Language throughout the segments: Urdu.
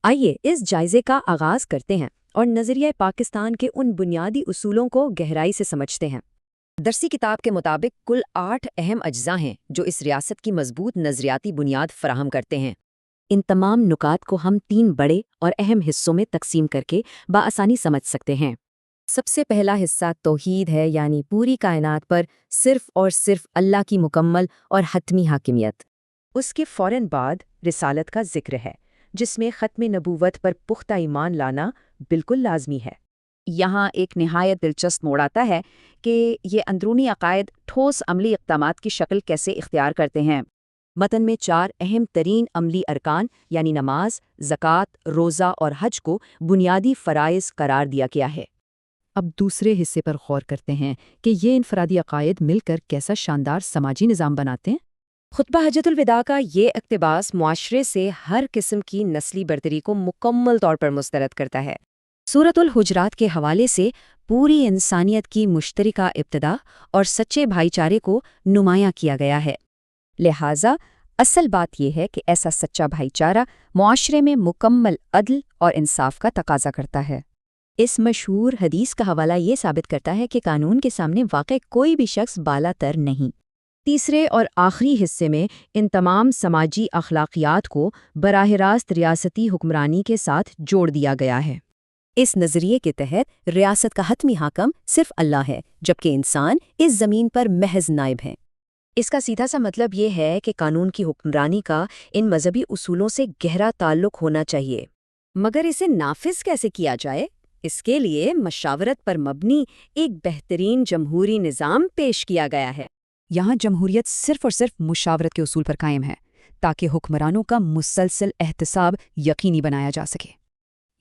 آئیے اس جائزے کا آغاز کرتے ہیں اور نظریہ پاکستان کے ان بنیادی اصولوں کو گہرائی سے سمجھتے ہیں۔ درسی کتاب کے مطابق کل 8 اہم اجزاء ہیں جو اس ریاست کی مضبوط نظریاتی بنیاد فراہم کرتے ہیں۔ ان تمام نکات کو ہم 3 بڑے اور اہم حصوں میں تقسیم کر کے بآسانی سمجھ سکتے ہیں۔ سب سے پہلا حصہ توحید ہے، یعنی پوری کائنات پر صرف اور صرف اللہ کی مکمل اور حتمی حاکمیت۔ اس کے فوراً بعد رسالت کا ذکر ہے، جس میں ختم نبوت پر پختہ ایمان لانا بالکل لازمی ہے۔ یہاں ایک نہایت دلچسپ موڑ آتا ہے کہ یہ اندرونی عقائد ٹھوس عملی اقدامات کی شکل کیسے اختیار کرتے ہیں۔ متن میں 4 اہم ترین عملی ارکان یعنی نماز، زکوٰۃ، روزہ اور حج کو بنیادی فرائض قرار دیا گیا ہے۔ اب دوسرے حصے پر غور کرتے ہیں کہ یہ انفرادی عقائد مل کر کیسا شاندار سماجی نظام بناتے ہیں۔ خطبہ حجۃ الوداع کا یہ اقتباس معاشرے سے ہر قسم کی نسلی برتری کو مکمل طور پر مسترد کرتا ہے۔ سورۃ الحجرات کے حوالے سے پوری انسانیت کی مشترکہ ابتدا اور سچے بھائی چارے کو نمایاں کیا گیا ہے۔ لہٰذا اصل بات یہ ہے کہ ایسا سچا بھائی چارہ معاشرے میں مکمل عدل اور انصاف کا تقاضا کرتا ہے۔ اس مشہور حدیث کا حوالہ یہ ثابت کرتا ہے کہ قانون کے سامنے واقع کوئی بھی شخص بالا تر نہیں۔ تیسرے اور آخری حصے میں ان تمام سماجی اخلاقیات کو براہ راست ریاستی حکمرانی کے ساتھ جوڑ دیا گیا ہے۔ اس نظریے کے تحت ریاست کا حتمی حاکم صرف اللہ ہے، جبکہ انسان اس زمین پر محض نائب ہیں۔ اس کا سیدھا سا مطلب یہ ہے کہ قانون کی حکمرانی کا ان مذہبی اصولوں سے گہرا تعلق ہونا چاہیے۔ مگر اسے نافذ کیسے کیا جائے؟ اس کے لیے مشاورت پر مبنی ایک بہترین جمہوری نظام پیش کیا گیا ہے۔ یہاں جمہوریت صرف اور صرف مشاورت کے اصول پر قائم ہے تاکہ حکمرانوں کا مسلسل احتساب یقینی بنایا جا سکے۔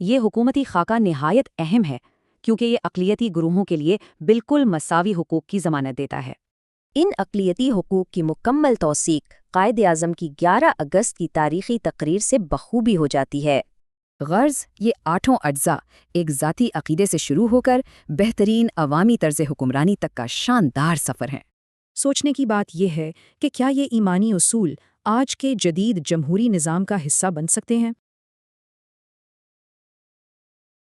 یہ حکومتی خاکہ نہایت اہم ہے کیونکہ یہ اقلیتی گروہوں کے لیے بالکل مساوی حقوق کی ضمانت دیتا ہے۔ ان اقلیتی حقوق کی مکمل توثیق قائد اعظم کی 11 اگست کی تاریخی تقریر سے بخوبی ہو جاتی ہے۔ غرض یہ 8 اجزاء ایک ذاتی عقیدے سے شروع ہو کر بہترین عوامی طرز حکمرانی تک کا شاندار سفر ہے۔ سوچنے کی بات یہ ہے کہ کیا یہ ایمانی اصول آج کے جدید جمہوری نظام کا حصہ بن سکتے ہیں؟